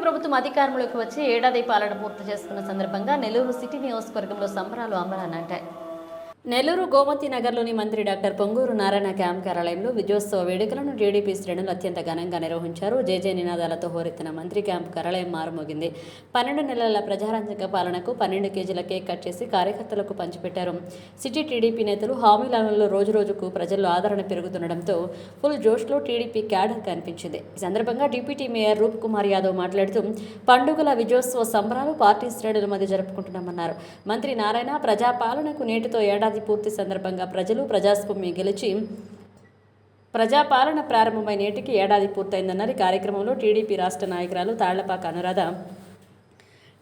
ప్రభుత్వం అధికారంలోకి వచ్చి ఏడాది పాలన పూర్తి చేసుకున్న సందర్భంగా నెల్లూరు సిటీ నియోజకవర్గంలో సంబరాలు అంబరానంటాయి. నెల్లూరు గోమతి నగర్లోని మంత్రి డాక్టర్ పొంగూరు నారాయణ క్యాంప్ కార్యాలయంలో విజయోత్సవ వేడుకలను టీడీపీ శ్రేణులు అత్యంత ఘనంగా నిర్వహించారు. జేజే నినాదాలతో హోరెత్తిన మంత్రి క్యాంప్ కార్యాలయం మారుమోగింది. 12 నెలల ప్రజారంజక పాలనకు 12 కేజీల కేక్ కట్ చేసి కార్యకర్తలకు పంచిపెట్టారు. సిటీ టీడీపీ నేతలు హామీల అమలులో రోజురోజుకు ప్రజల్లో ఆదరణ పెరుగుతుండటంతో ఫుల్ జోష్లో టీడీపీ క్యాడర్ కనిపించింది. ఈ సందర్భంగా డిప్యూటీ మేయర్ రూప్ కుమార్ యాదవ్ మాట్లాడుతూ పండుగల విజయోత్సవ సంబరాలు పార్టీ శ్రేణుల మధ్య జరుపుకుంటున్నామన్నారు. మంత్రి నారాయణ ప్రజాపాలనకు నేటితో ఏడాది పూర్తి సందర్భంగా ప్రజలు ప్రజాస్వామ్యం గెలిచి ప్రజాపాలన ప్రారంభమై నేటికి ఏడాది పూర్తయిందన్నారు. కార్యక్రమంలో టీడీపీ రాష్ట్ర నాయకురాలు తాళ్లపాక అనురాధ,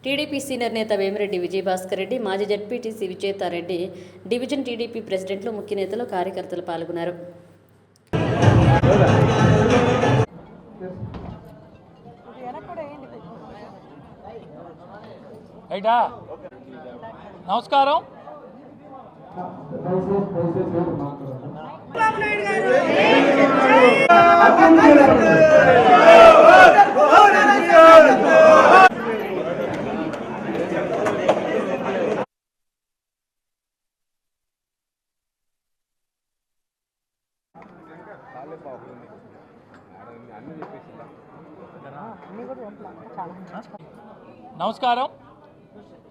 టీడీపీ సీనియర్ నేత వేమిరెడ్డి విజయభాస్కర్ రెడ్డి, మాజీ జడ్పీటీసీ విజేతారెడ్డి, డివిజన్ టీడీపీ ప్రెసిడెంట్లు, ముఖ్య నేతలు, కార్యకర్తలు పాల్గొన్నారు. నమస్కారం. నమస్కారం.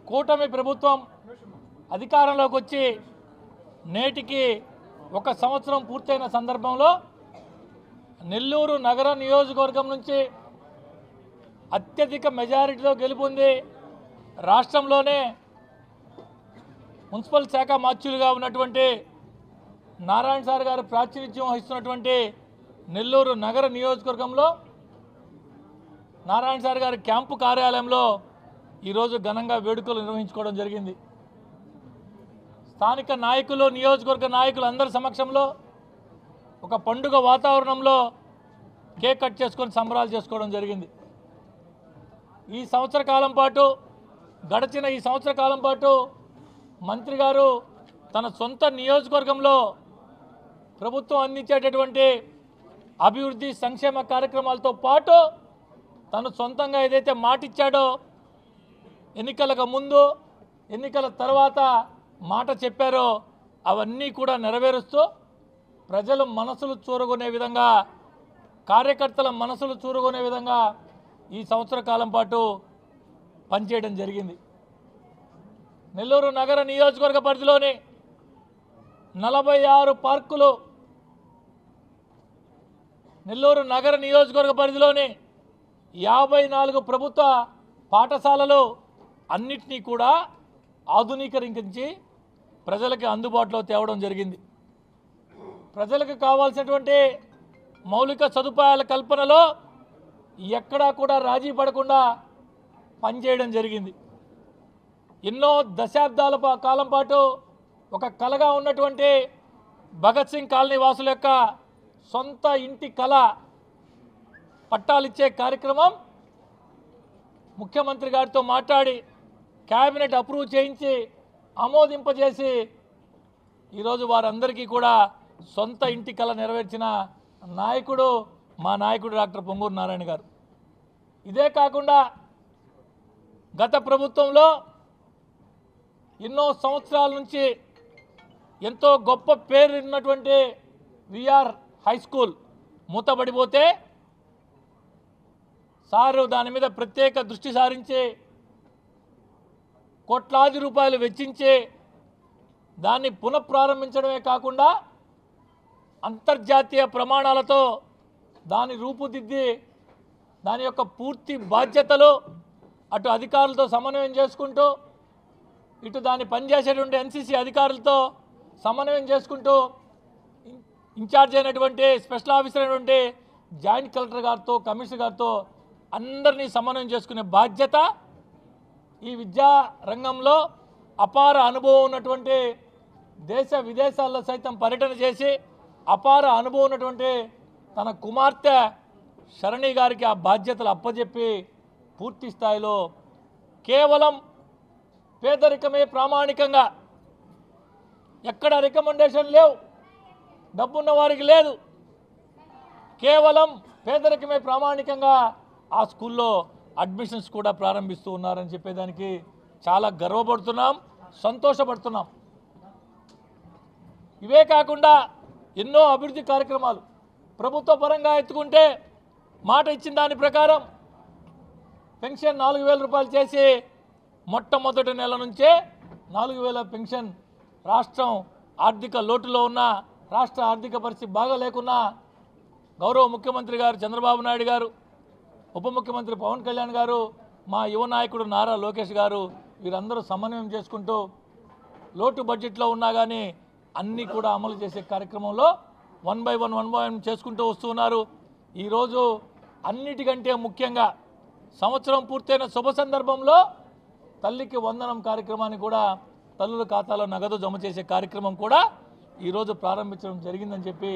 కూటమి ప్రభుత్వం అధికారంలోకి వచ్చి నేటికి 1 సంవత్సరం పూర్తయిన సందర్భంలో నెల్లూరు నగర నియోజకవర్గం నుంచి అత్యధిక మెజారిటీతో గెలుపొంది రాష్ట్రంలోనే మున్సిపల్ శాఖ మార్చులుగా ఉన్నటువంటి నారాయణ సార్ గారు ప్రాతినిధ్యం వహిస్తున్నటువంటి నెల్లూరు నగర నియోజకవర్గంలో నారాయణ సార్ గారి క్యాంపు కార్యాలయంలో ఈరోజు ఘనంగా వేడుకలు నిర్వహించుకోవడం జరిగింది. స్థానిక నాయకులు, నియోజకవర్గ నాయకులు అందరి సమక్షంలో ఒక పండుగ వాతావరణంలో కేక్ కట్ చేసుకొని సంబరాలు చేసుకోవడం జరిగింది. ఈ సంవత్సర కాలం పాటు మంత్రి గారు తన సొంత నియోజకవర్గంలో ప్రభుత్వం అందించేటటువంటి అభివృద్ధి సంక్షేమ కార్యక్రమాలతో పాటు తను సొంతంగా ఏదైతే మాటిచ్చాడో ఎన్నికలకు ముందు, ఎన్నికల తర్వాత మాట చెప్పారో అవన్నీ కూడా నెరవేరుస్తూ ప్రజల మనసులు చూరగొనే విధంగా, కార్యకర్తల మనసులు చూరగొనే విధంగా ఈ సంవత్సర కాలం పాటు పనిచేయడం జరిగింది. నెల్లూరు నగర నియోజకవర్గ పరిధిలోని 46 పార్కులు, నెల్లూరు నగర నియోజకవర్గ పరిధిలోని 54 ప్రభుత్వ పాఠశాలలు అన్నిటినీ కూడా ఆధునీకరించి ప్రజలకి అందుబాటులో తేవడం జరిగింది. ప్రజలకు కావాల్సినటువంటి మౌలిక సదుపాయాల కల్పనలో ఎక్కడా కూడా రాజీ పడకుండా పనిచేయడం జరిగింది. ఎన్నో దశాబ్దాల కాలం పాటు ఒక కలగా ఉన్నటువంటి భగత్ సింగ్ కాలనీ వాసుల యొక్క సొంత ఇంటి కళ పట్టాలిచ్చే కార్యక్రమం ముఖ్యమంత్రి గారితో మాట్లాడి క్యాబినెట్ అప్రూవ్ చేయించి ఆమోదింపజేసి ఈరోజు వారందరికీ కూడా సొంత ఇంటి కళ నెరవేర్చిన నాయకుడు మా నాయకుడు డాక్టర్ పొంగూరు నారాయణ గారు. ఇదే కాకుండా గత ప్రభుత్వంలో ఎన్నో సంవత్సరాల నుంచి ఎంతో గొప్ప పేరు ఉన్నటువంటి విఆర్ హై స్కూల్ మూతబడిపోతే సారు దాని మీద ప్రత్యేక దృష్టి సారించి కోట్లాది రూపాయలు వెచ్చించి దాన్ని పునఃప్రారంభించడమే కాకుండా అంతర్జాతీయ ప్రమాణాలతో దాన్ని రూపుదిద్ది దాని యొక్క పూర్తి బాధ్యతలు అటు అధికారులతో సమన్వయం చేసుకుంటూ ఇటు దాన్ని పనిచేసేటువంటి ఎన్సీసీ అధికారులతో సమన్వయం చేసుకుంటూ ఇన్ఛార్జ్ అయినటువంటి స్పెషల్ ఆఫీసర్ అయినటువంటి జాయింట్ కలెక్టర్ గారితో, కమిషనర్ గారితో అందరినీ సమన్వయం చేసుకునే బాధ్యత ఈ విద్యా రంగంలో అపార అనుభవం ఉన్నటువంటి, దేశ విదేశాల్లో సైతం పర్యటన చేసి అపార అనుభవం ఉన్నటువంటి తన కుమార్తె శరణి గారికి ఆ బాధ్యతలు అప్పజెప్పి పూర్తి స్థాయిలో కేవలం పేదరికమే ప్రామాణికంగా, ఎక్కడ రికమెండేషన్ లేవు, డబ్బున్న వారికి లేదు, కేవలం పేదరికమే ప్రామాణికంగా ఆ స్కూల్లో అడ్మిషన్స్ కూడా ప్రారంభిస్తూ ఉన్నారని చెప్పేదానికి చాలా గర్వపడుతున్నాం, సంతోషపడుతున్నాం. ఇవే కాకుండా ఎన్నో అభివృద్ధి కార్యక్రమాలు ప్రభుత్వ పరంగా ఎత్తుకుంటే మాట ఇచ్చిన దాని ప్రకారం పెన్షన్ 4,000 రూపాయలు చేసి మొట్టమొదటి నెల నుంచే 4,000 పెన్షన్ రాష్ట్రం ఆర్థిక లోటులో ఉన్న, రాష్ట్ర ఆర్థిక పరిస్థితి బాగా లేకున్నా గౌరవ ముఖ్యమంత్రి గారు చంద్రబాబు నాయుడు గారు, ఉప ముఖ్యమంత్రి పవన్ కళ్యాణ్ గారు, మా యువ నాయకుడు నారా లోకేష్ గారు వీరందరూ సమన్వయం చేసుకుంటూ లోటు బడ్జెట్లో ఉన్నా కానీ అన్నీ కూడా అమలు చేసే కార్యక్రమంలో వన్ బై వన్ చేసుకుంటూ వస్తున్నారు. ఈరోజు అన్నిటికంటే ముఖ్యంగా సంవత్సరం పూర్తయిన శుభ సందర్భంలో తల్లికి వందనం కార్యక్రమాన్ని కూడా తల్లుల ఖాతాలో నగదు జమ చేసే కార్యక్రమం కూడా ఈరోజు ప్రారంభించడం జరిగిందని చెప్పి